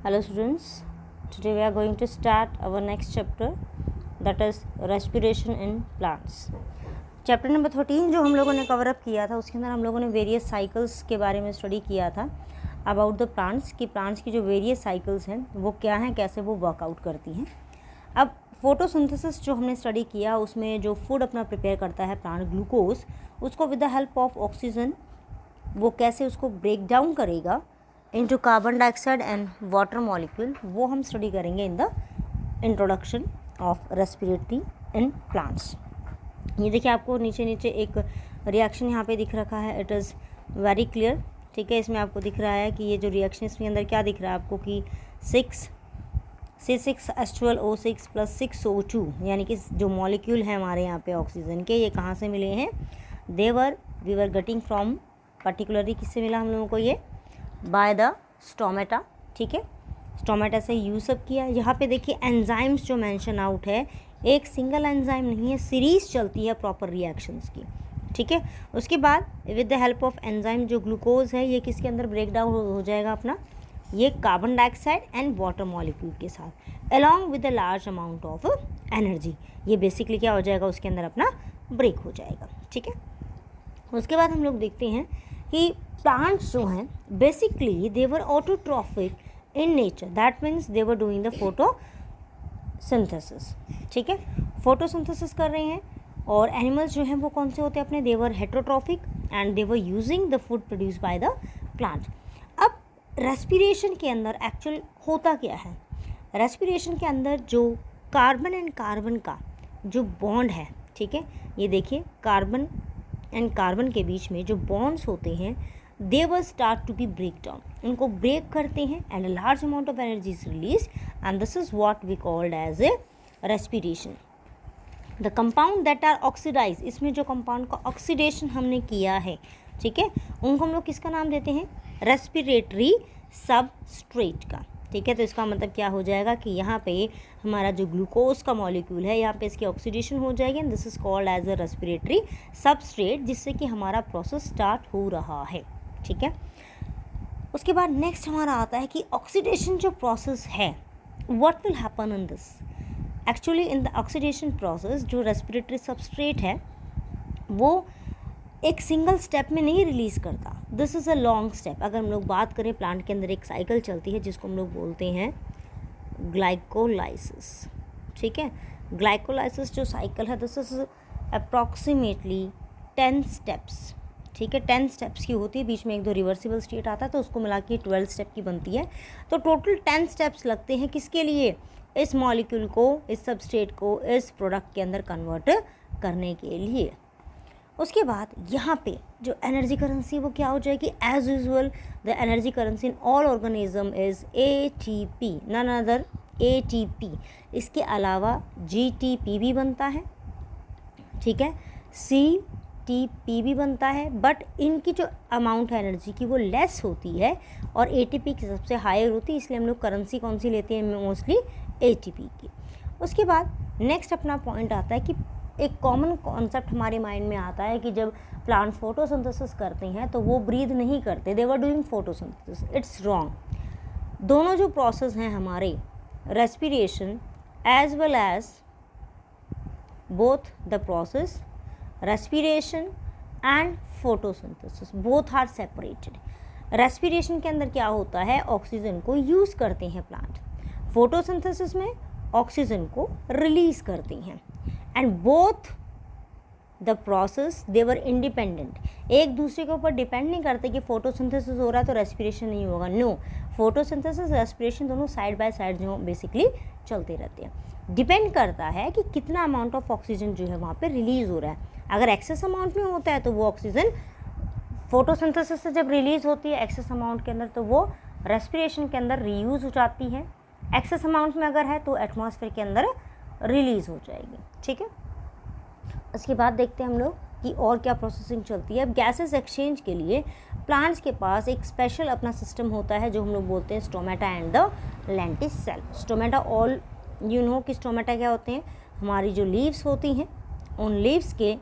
Hello students, today we are going to start our next chapter, that is respiration in plants. Chapter number 13 जो हम लोगों ने cover up किया था उसके अंदर हम लोगों ने वेरियस साइकिल्स के बारे में स्टडी किया था अबाउट द प्लांट्स कि प्लांट्स की जो वेरियस साइकिल्स हैं वो क्या हैं, कैसे वो वर्कआउट करती हैं. अब फोटोसिंथेसिस जो हमने स्टडी किया उसमें जो फूड अपना प्रिपेयर करता है प्लांट ग्लूकोज, उसको with the help of oxygen वो कैसे उसको ब्रेक डाउन करेगा into carbon dioxide and water molecule, वो हम स्टडी करेंगे in the introduction of respiratory in plants. ये देखिए आपको नीचे नीचे एक रिएक्शन यहाँ पे दिख रखा है. It is very clear. ठीक है, इसमें आपको दिख रहा है कि ये जो रिएक्शन इसमें अंदर क्या दिख रहा है आपको कि 6C6H12O6 + 6O2 यानी कि जो मॉलिक्यूल है हमारे यहाँ पे ऑक्सीजन के, ये कहाँ से मिले हैं? We were getting from particularly किससे मिला हम लोगों को? ये बाय द स्टोमेटा. ठीक है, स्टोमेटा से यूज अप किया. यहाँ पे देखिए एंजाइम्स जो मेंशन आउट है, एक सिंगल एंजाइम नहीं है, सीरीज चलती है प्रॉपर रिएक्शंस की. ठीक है, उसके बाद with the help of enzyme जो ग्लूकोज है ये किसके अंदर ब्रेक डाउन हो जाएगा अपना, ये carbon dioxide and water molecule के साथ along with the large amount of energy. ये बेसिकली क्या हो जाएगा, उसके अंदर अपना ब्रेक हो जाएगा. ठीक है, उसके बाद हम लोग देखते हैं कि प्लांट्स जो हैं basically they were autotrophic in nature. That means they were doing the photosynthesis. ठीक है, फोटोसिंथेसिस कर रहे हैं. और एनिमल्स जो हैं वो कौन से होते हैं अपने? They were heterotrophic and they were using the food produce by the plant. अब रेस्पिरेशन के अंदर एक्चुअल होता क्या है? रेस्पिरेशन के अंदर जो कार्बन एंड कार्बन का जो बॉन्ड है, ठीक है, ये देखिए कार्बन एंड कार्बन के बीच में जो बॉन्ड्स होते हैं they were start to be break down. इनको ब्रेक करते हैं and a large amount of energy is release and this is what we called as a respiration. The compound that are oxidise, इसमें जो compound का oxidation हमने किया है, ठीक है, उनको हम लोग किसका नाम देते हैं? रेस्पिरेटरी सबस्ट्रेट का. ठीक है, तो इसका मतलब क्या हो जाएगा कि यहाँ पे हमारा जो ग्लूकोज का मॉलिक्यूल है यहाँ पे इसकी ऑक्सीडेशन हो जाएगी and this is called as a respiratory substrate, जिससे कि हमारा प्रोसेस स्टार्ट हो रहा है. ठीक है, उसके बाद नेक्स्ट हमारा आता है कि ऑक्सीडेशन जो प्रोसेस है what will happen in this. Actually in the oxidation process जो रेस्पिरेटरी सबस्ट्रेट है वो एक सिंगल स्टेप में नहीं रिलीज़ करता. This is a long step. अगर हम लोग बात करें प्लांट के अंदर एक साइकिल चलती है जिसको हम लोग बोलते हैं ग्लाइकोलाइसिस. ठीक है, ग्लाइकोलाइसिस जो साइकिल है दिस इज अप्रॉक्सीमेटली 10 स्टेप्स. ठीक है, 10 स्टेप्स की होती है, बीच में एक दो रिवर्सिबल स्टेट आता है तो उसको मिला के 12 स्टेप की बनती है. तो टोटल 10 स्टेप्स लगते हैं किसके लिए? इस मॉलिक्यूल को, इस सबस्ट्रेट को इस प्रोडक्ट के अंदर कन्वर्ट करने के लिए. उसके बाद यहाँ पे जो एनर्जी करेंसी वो क्या हो जाएगी? As usual the energy currency in all organism is ATP, none other ATP. इसके अलावा GTP भी बनता है, ठीक है, CTP भी बनता है, बट इनकी जो अमाउंट है एनर्जी की वो लेस होती है और ATP की सबसे हायर होती है, इसलिए हम लोग करेंसी कौन सी लेते हैं? मोस्टली ATP की. उसके बाद नेक्स्ट अपना पॉइंट आता है कि एक कॉमन कॉन्सेप्ट हमारे माइंड में आता है कि जब प्लांट फोटोसिंथेसिस करते हैं तो वो ब्रीथ नहीं करते, they were doing photosynthesis. It's wrong. दोनों जो प्रोसेस हैं हमारे respiration as well as both the process respiration and photosynthesis both are separated. Respiration के अंदर क्या होता है? ऑक्सीजन को यूज़ करते हैं प्लांट. फोटोसिंथेसिस में ऑक्सीजन को रिलीज करते हैं and both the process they were independent. एक दूसरे के ऊपर डिपेंड नहीं करते कि फोटोसिंथेसिस हो रहा है तो रेस्पिरेशन नहीं होगा. नो, फोटोसिंथेसिस रेस्पिरेशन दोनों साइड बाय साइड जो बेसिकली चलते रहते हैं. डिपेंड करता है कि कितना अमाउंट ऑफ ऑक्सीजन जो है वहाँ पे रिलीज़ हो रहा है. अगर एक्सेस अमाउंट में होता है तो वो ऑक्सीजन फोटोसिंथेसिस से जब रिलीज़ होती है एक्सेस अमाउंट के अंदर तो वो रेस्पिरेशन के अंदर रीयूज़ हो जाती है. एक्सेस अमाउंट में अगर है तो एटमॉस्फेयर के अंदर रिलीज़ हो जाएगी. ठीक है, उसके बाद देखते हैं हम लोग कि और क्या प्रोसेसिंग चलती है. अब गैसेस एक्सचेंज के लिए प्लांट्स के पास एक स्पेशल अपना सिस्टम होता है जो हम लोग बोलते हैं stomata and the lenticel. Stomata all you know कि स्टोमेटा क्या होते हैं? हमारी जो लीव्स होती हैं उन लीव्स के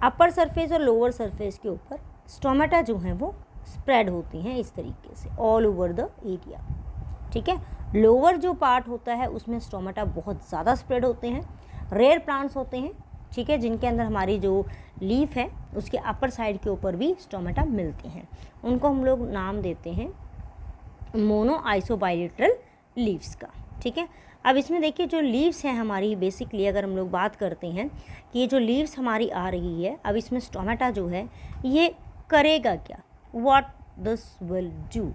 अपर सरफेस और लोअर सरफेस के ऊपर स्टोमेटा जो है वो स्प्रेड होती हैं इस तरीके से ऑल ओवर द एरिया। ठीक है, लोअर जो पार्ट होता है उसमें स्टोमेटा बहुत ज़्यादा स्प्रेड होते हैं। रेयर प्लांट्स होते हैं, ठीक है, जिनके अंदर हमारी जो लीफ है उसके अपर साइड के ऊपर भी स्टोमेटा मिलते हैं, उनको हम लोग नाम देते हैं मोनो आइसोबाइलेटरल लीव्स का। ठीक है, अब इसमें देखिए जो लीव्स हैं हमारी, बेसिकली अगर हम लोग बात करते हैं कि ये जो लीव्स हमारी आ रही है, अब इसमें स्टोमेटा जो है ये करेगा क्या, what this will do.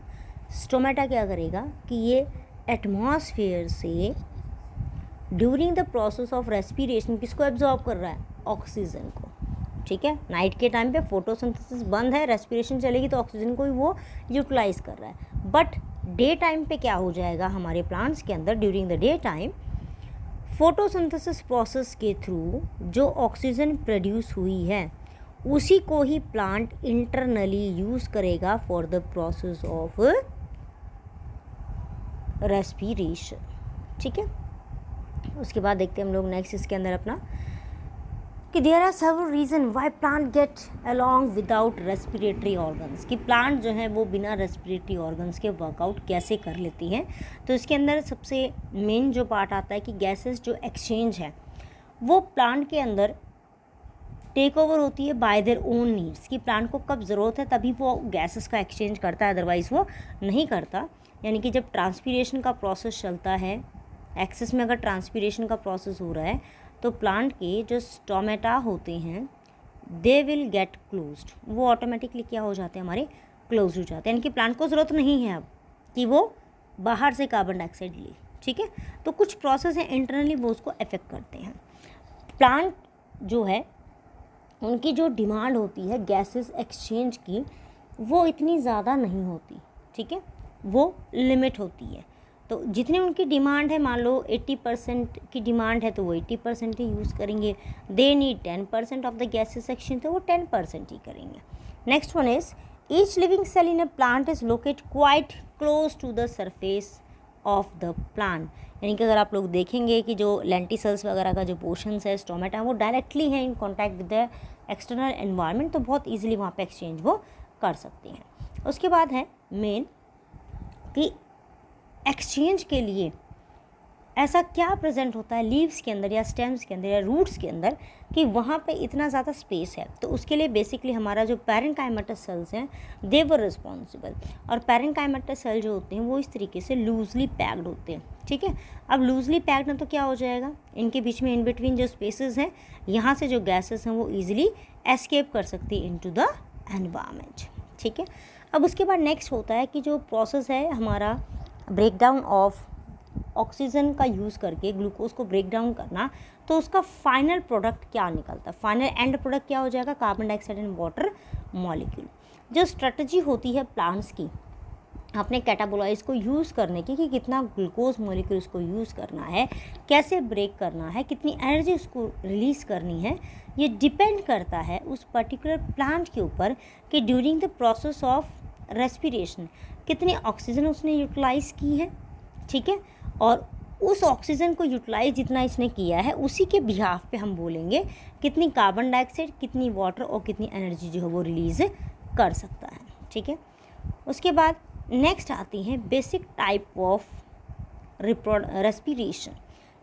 Stomata क्या करेगा कि ये एटमॉस्फेयर से during the process of respiration किसको एब्जॉर्ब कर रहा है, ऑक्सीजन को। ठीक है, नाइट के टाइम पे फोटोसिंथेसिस बंद है, रेस्पिरेशन चलेगी तो ऑक्सीजन को ही वो यूटिलाइज कर रहा है। बट डे टाइम पे क्या हो जाएगा हमारे प्लांट्स के अंदर, during the day time photosynthesis process के थ्रू जो ऑक्सीजन प्रोड्यूस हुई है उसी को ही प्लांट इंटरनली यूज़ करेगा for the process of respiration. ठीक है, उसके बाद देखते हैं हम लोग नेक्स्ट इसके अंदर अपना कि there are several reason why plant get along without respiratory organs, कि प्लांट जो है वो बिना रेस्पिरेटरी ऑर्गन्स के वर्कआउट कैसे कर लेती हैं। तो इसके अंदर सबसे मेन जो पार्ट आता है कि गैसेस जो एक्सचेंज है वो प्लांट के अंदर टेक ओवर होती है बाय देयर ओन नीड्स, कि प्लांट को कब ज़रूरत है तभी वो गैसेस का एक्सचेंज करता है, अदरवाइज़ वो नहीं करता। यानी कि जब ट्रांसपीरेशन का प्रोसेस चलता है, एक्सेस में अगर ट्रांसपीरेशन का प्रोसेस हो रहा है तो प्लांट के जो स्टोमेटा होते हैं दे विल गेट क्लोज्ड, वो ऑटोमेटिकली क्या हो जाते हैं, हमारे क्लोज हो जाते हैं। यानी कि प्लांट को ज़रूरत नहीं है अब कि वो बाहर से कार्बन डाइऑक्साइड ले। ठीक है, तो कुछ प्रोसेस हैं इंटरनली वो उसको अफेक्ट करते हैं। प्लांट जो है उनकी जो डिमांड होती है गैसेस एक्सचेंज की वो इतनी ज़्यादा नहीं होती। ठीक है, वो लिमिट होती है। तो जितनी उनकी डिमांड है, मान लो 80% की डिमांड है तो वो 80% ही यूज़ करेंगे। They need 10% of the gases section, तो वो 10% ही करेंगे। Next one is each living cell in a plant is locate quite close to the surface of the plant. यानी कि अगर आप लोग देखेंगे कि जो लेंटिसल्स वगैरह का जो पोर्शंस है स्टोमेटा वो डायरेक्टली हैं in contact with the external environment, तो बहुत ईजिली वहाँ पे एक्सचेंज वो कर सकते हैं। उसके बाद है मेन कि एक्सचेंज के लिए ऐसा क्या प्रेजेंट होता है लीव्स के अंदर या स्टेम्स के अंदर या रूट्स के अंदर कि वहाँ पे इतना ज़्यादा स्पेस है। तो उसके लिए बेसिकली हमारा जो पैरेन्काइमेटस सेल्स हैं दे वर रिस्पॉन्सिबल, और पैरेन्काइमेटस सेल जो होते हैं वो इस तरीके से लूजली पैक्ड होते हैं। ठीक है, अब लूजली पैक्ड है तो क्या हो जाएगा, इनके बीच में इन बिटवीन जो स्पेसेस हैं यहाँ से जो गैसेस हैं वो ईजिली एस्केप कर सकती है इनटू द एनवायरनमेंट। ठीक है, अब उसके बाद नेक्स्ट होता है कि जो प्रोसेस है हमारा ब्रेकडाउन ऑफ ऑक्सीजन का यूज़ करके ग्लूकोज को ब्रेक डाउन करना, तो उसका फाइनल प्रोडक्ट क्या निकलता है, फाइनल एंड प्रोडक्ट क्या हो जाएगा, carbon dioxide and water molecule. जो स्ट्रेटजी होती है प्लांट्स की अपने कैटाबोलाइज को यूज़ करने की कि कितना ग्लूकोज मॉलिक्यूल उसको यूज़ करना है, कैसे ब्रेक करना है, कितनी एनर्जी उसको रिलीज़ करनी है, ये डिपेंड करता है उस पर्टिकुलर प्लांट के ऊपर कि during the process of respiration कितनी ऑक्सीजन उसने यूटिलाइज़ की है। ठीक है, और उस ऑक्सीजन को यूटिलाइज जितना इसने किया है उसी के बिहाफ पे हम बोलेंगे कितनी कार्बन डाइऑक्साइड, कितनी वाटर और कितनी एनर्जी जो है वो रिलीज़ कर सकता है। ठीक है, उसके बाद नेक्स्ट आती हैं बेसिक टाइप ऑफ रेस्पिरेशन।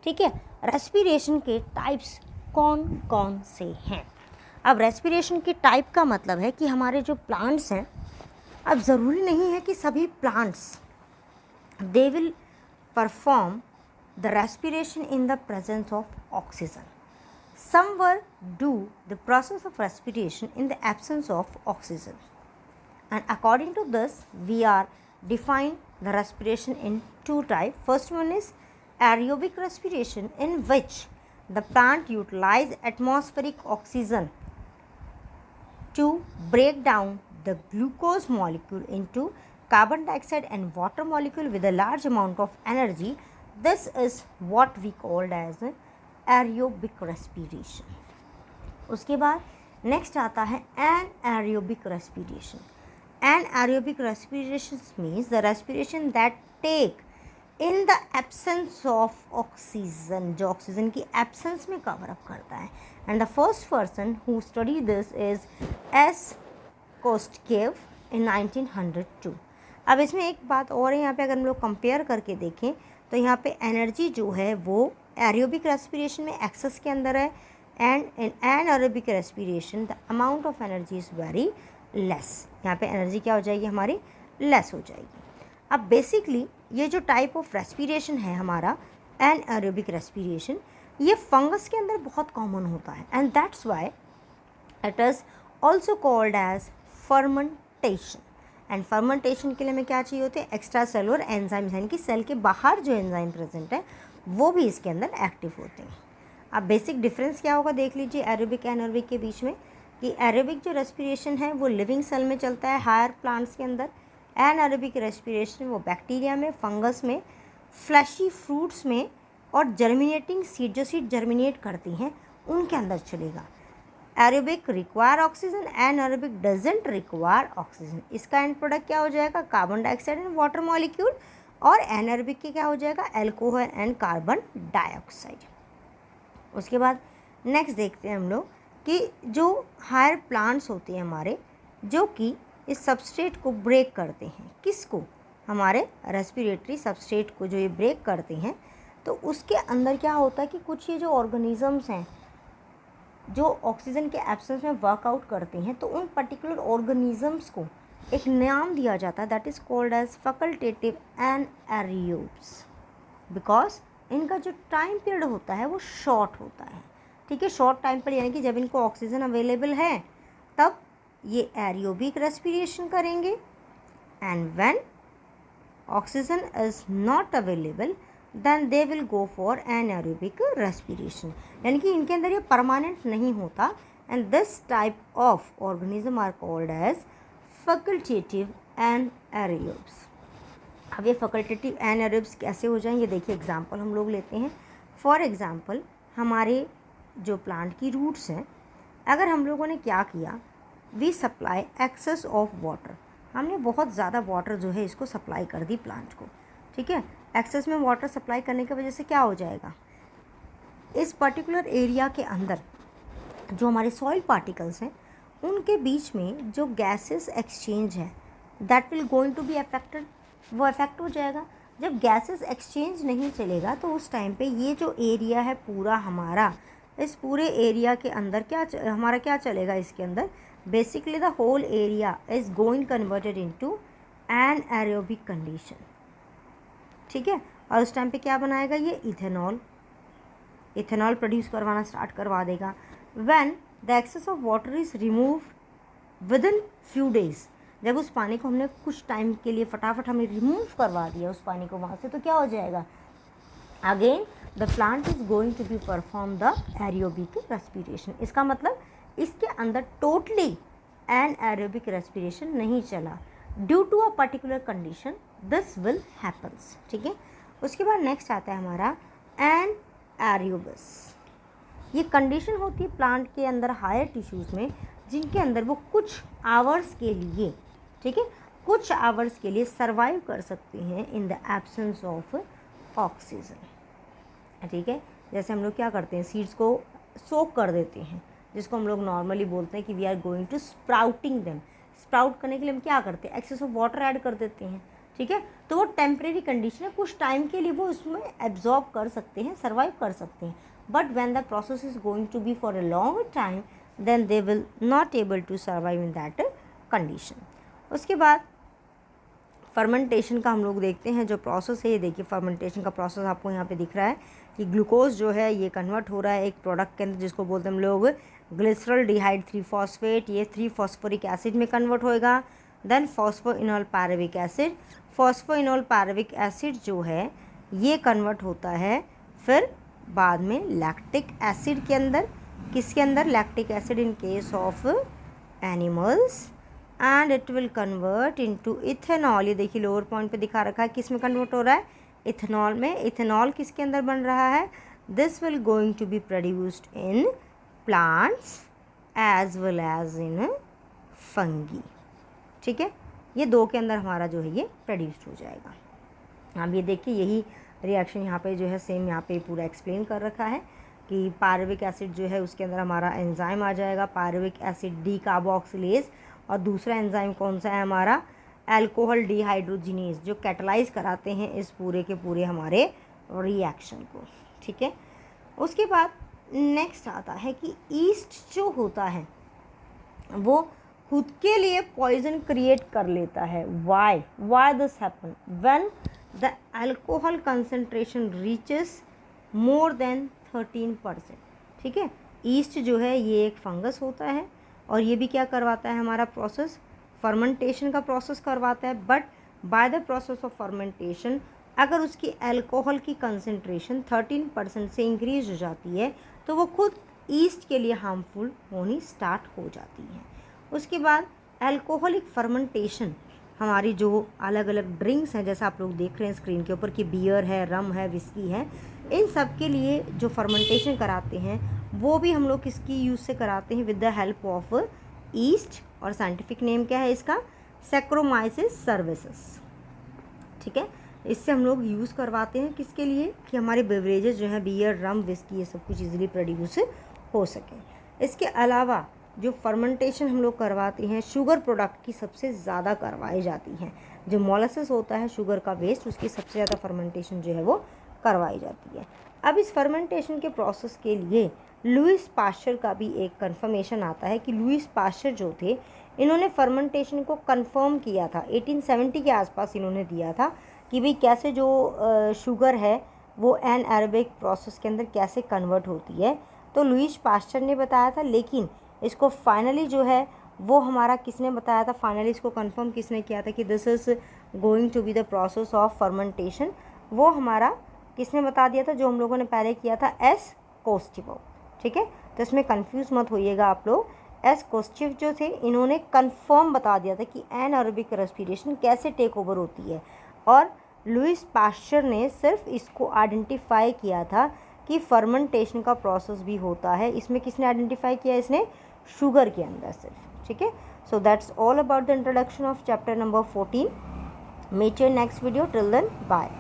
ठीक है, रेस्पिरेशन के टाइप्स कौन कौन से हैं। अब रेस्पिरेशन की टाइप का मतलब है कि हमारे जो प्लांट्स हैं, अब ज़रूरी नहीं है कि सभी plants they will perform the respiration in the presence of oxygen. Some will do the process of respiration in the absence of oxygen. And according to this, we are define the respiration in two types. First one is aerobic respiration, in which the plant utilize atmospheric oxygen to break down the glucose molecule into carbon dioxide and water molecule with a large amount of energy. This is what we called as aerobic respiration. उसके बाद next आता है anaerobic respiration. Anaerobic respiration means the respiration that take in the absence of oxygen, जो oxygen की absence में cover up करता है. And the first person who studied this is S. Kostkev. इन 1902। अब इसमें एक बात और है यहाँ पे, अगर हम लोग कंपेयर करके देखें तो यहाँ पे एनर्जी जो है वो एरोबिक रेस्पिरेशन में एक्सेस के अंदर है, and in anaerobic respiration the amount of energy is very less. यहाँ पे एनर्जी क्या हो जाएगी हमारी, लेस हो जाएगी। अब बेसिकली ये जो टाइप ऑफ रेस्पिरेशन है हमारा एनारोबिक रेस्पिरेशन, ये फंगस के अंदर बहुत कॉमन होता है, and that's why it is also called as fermentation. And fermentation के लिए हमें क्या चाहिए होते हैं, एक्स्ट्रा सेलुलर एंजाइम्स, यानी कि सेल के बाहर जो एंजाइम प्रेजेंट है वो भी इसके अंदर एक्टिव होते हैं। अब बेसिक डिफरेंस क्या होगा देख लीजिए एरोबिक एनारोबिक के बीच में, कि एरोबिक जो रेस्पिरेशन है वो लिविंग सेल में चलता है, हायर प्लांट्स के अंदर। एनारोबिक रेस्पिरेशन वो बैक्टीरिया में, फंगस में, फ्लैशी फ्रूट्स में, और जर्मिनेटिंग सीड, जो सीड जर्मिनेट करती हैं उनके अंदर चलेगा। Aerobic require oxygen, anaerobic doesn't require oxygen. इसका एंड प्रोडक्ट क्या हो जाएगा, carbon dioxide and water molecule, और एनारोबिक के क्या हो जाएगा, एल्कोहल एंड कार्बन डाइऑक्साइड। उसके बाद नेक्स्ट देखते हैं हम लोग कि जो हायर प्लांट्स होते हैं हमारे, जो कि इस सबस्ट्रेट को ब्रेक करते हैं, किसको, हमारे रेस्पिरेटरी सबस्ट्रेट को जो ये ब्रेक करते हैं, तो उसके अंदर क्या होता है कि कुछ ये जो ऑर्गेनिजम्स हैं जो ऑक्सीजन के एब्सेंस में वर्कआउट करते हैं, तो उन पर्टिकुलर ऑर्गेनिजम्स को एक नाम दिया जाता है, that is called as facultative anaerobes, because इनका जो टाइम पीरियड होता है वो शॉर्ट होता है। ठीक है, शॉर्ट टाइम पीरियड यानी कि जब इनको ऑक्सीजन अवेलेबल है तब ये एरोबिक रेस्पिरेशन करेंगे, and when oxygen is not available then they will go for anaerobic respiration, यानी कि इनके अंदर ये परमानेंट नहीं होता, and this type of organism are called as facultative anaerobes. अब ये फैकल्टेटिव एनारोब्स कैसे हो जाएंगे, देखिए एग्जांपल हम लोग लेते हैं। फॉर एग्जांपल हमारे जो प्लांट की रूट्स हैं, अगर हम लोगों ने क्या किया, we supply excess of water, हमने बहुत ज़्यादा वाटर जो है इसको सप्लाई कर दी प्लांट को। ठीक है, एक्सेस में वाटर सप्लाई करने की वजह से क्या हो जाएगा, इस पर्टिकुलर एरिया के अंदर जो हमारे सॉइल पार्टिकल्स हैं उनके बीच में जो गैसेस एक्सचेंज है that will going to be affected, वो अफेक्ट हो जाएगा। जब गैसेस एक्सचेंज नहीं चलेगा तो उस टाइम पे ये जो एरिया है पूरा हमारा, इस पूरे एरिया के अंदर क्या हमारा क्या चलेगा, इसके अंदर basically the whole area is going converted into an aerobic condition. ठीक है, और उस टाइम पे क्या बनाएगा ये, इथेनॉल प्रोड्यूस करवाना स्टार्ट करवा देगा। When the excess of water is removed within few days, जब उस पानी को हमने कुछ टाइम के लिए फटाफट हमने रिमूव करवा दिया उस पानी को वहाँ से, तो क्या हो जाएगा, again the plant is going to be perform the aerobic respiration. इसका मतलब इसके अंदर टोटली एन एरोबिक रेस्पिरेशन नहीं चला, due to a particular condition this will happens. ठीक है, उसके बाद नेक्स्ट आता है हमारा एन एरोबस। ये कंडीशन होती है प्लांट के अंदर हायर टिश्यूज़ में, जिनके अंदर वो कुछ आवर्स के लिए, ठीक है, कुछ आवर्स के लिए सर्वाइव कर सकते हैं in the absence of oxygen. ठीक है, जैसे हम लोग क्या करते हैं, सीड्स को सोक कर देते हैं, जिसको हम लोग नॉर्मली बोलते हैं कि we are going to sprouting them. Sprout करने के लिए हम क्या करते हैं, एक्सेस ऑफ वाटर ऐड कर देते हैं। ठीक है, तो वो टेम्परेरी कंडीशन है, कुछ टाइम के लिए वो उसमें एब्जॉर्ब कर सकते हैं, सर्वाइव कर सकते हैं, but when the process is going to be for a long time then they will not able to survive in that condition. उसके बाद फर्मेंटेशन का हम लोग देखते हैं जो प्रोसेस है। ये देखिए फर्मेंटेशन का प्रोसेस आपको यहाँ पे दिख रहा है कि ग्लूकोज जो है ये कन्वर्ट हो रहा है एक प्रोडक्ट के अंदर, जिसको बोलते हैं हम लोग ग्लिसरॉल्डिहाइड 3-फॉस्फेट। ये 3-फॉस्फोरिक एसिड में कन्वर्ट होएगा। Then phosphoenol pyruvic acid, phosphoenol pyruvic acid जो है ये कन्वर्ट होता है फिर बाद में लैक्टिक एसिड के अंदर। किसके अंदर, lactic acid in case of animals, and it will convert into ethanol. ये देखिए लोअर पॉइंट पे दिखा रखा है किस में कन्वर्ट हो रहा है, इथेनॉल में। इथेनॉल किसके अंदर बन रहा है, this will going to be produced in plants as well as in fungi. ठीक है, ये दो के अंदर हमारा जो है ये प्रोड्यूस्ड हो जाएगा। अब ये देखिए यही रिएक्शन यहाँ पे जो है सेम यहाँ पे पूरा एक्सप्लेन कर रखा है कि पायरुविक एसिड जो है उसके अंदर हमारा एंजाइम आ जाएगा, पायरुविक एसिड डीकार्बोक्सिलेज, और दूसरा एंजाइम कौन सा है हमारा, अल्कोहल डिहाइड्रोजिनेज, जो कैटलाइज कराते हैं इस पूरे के पूरे हमारे रिएक्शन को। ठीक है, उसके बाद नेक्स्ट आता है कि ईस्ट जो होता है वो खुद के लिए पॉइजन क्रिएट कर लेता है। Why this happen, when the alcohol concentration reaches more than 13%। ठीक है, ईस्ट जो है ये एक फंगस होता है और ये भी क्या करवाता है हमारा प्रोसेस, फर्मेंटेशन का प्रोसेस करवाता है। But by the process of fermentation अगर उसकी अल्कोहल की कंसंट्रेशन 13% से इंक्रीज हो जाती है तो वो खुद ईस्ट के लिए हार्मफुल होनी स्टार्ट हो जाती है। उसके बाद अल्कोहलिक फर्मेंटेशन हमारी जो अलग अलग ड्रिंक्स हैं, जैसा आप लोग देख रहे हैं स्क्रीन के ऊपर कि बियर है, रम है, विस्की है, इन सब के लिए जो फर्मेंटेशन कराते हैं वो भी हम लोग किसकी यूज़ से कराते हैं, with the help of east. और साइंटिफिक नेम क्या है इसका, सैक्रोमाइसिस सर्विसेस। ठीक है, इससे हम लोग यूज़ करवाते हैं किसके लिए, कि हमारे बेवरेजेस जो हैं बियर, रम, विस्की, ये सब कुछ इजीली प्रोड्यूस हो सके। इसके अलावा जो फर्मेंटेशन हम लोग करवाते हैं शुगर प्रोडक्ट की सबसे ज़्यादा करवाई जाती है। जो मोलासेस होता है शुगर का वेस्ट, उसकी सबसे ज़्यादा फर्मेंटेशन जो है वो करवाई जाती है। अब इस फर्मेंटेशन के प्रोसेस के लिए लुईस पास्चर का भी एक कन्फर्मेशन आता है कि लुईस पास्चर जो थे इन्होंने फर्मेंटेशन को कंफर्म किया था 1870 के आसपास। इन्होंने दिया था कि भाई कैसे जो शुगर है वो एनारोबिक प्रोसेस के अंदर कैसे कन्वर्ट होती है, तो लुईस पास्चर ने बताया था। लेकिन इसको फाइनली जो है वो हमारा किसने बताया था, फाइनली इसको कंफर्म किसने किया था कि this is going to be the process of fermentation, वो हमारा किसने बता दिया था, जो हम लोगों ने पहले किया था, एस कोस्टिवो। ठीक है, तो इसमें कंफ्यूज मत होइएगा आप लोग। एस कोस्टिव जो थे इन्होंने कंफर्म बता दिया था कि एनारोबिक रेस्पिरेशन कैसे टेक ओवर होती है, और लुईस पास्चर ने सिर्फ इसको आइडेंटिफाई किया था कि फर्मेंटेशन का प्रोसेस भी होता है। इसमें किसने आइडेंटिफाई किया, इसने शुगर के अंदर सिर्फ। ठीक है, so that's all about the introduction of chapter number 14। Meet your next video, till then bye.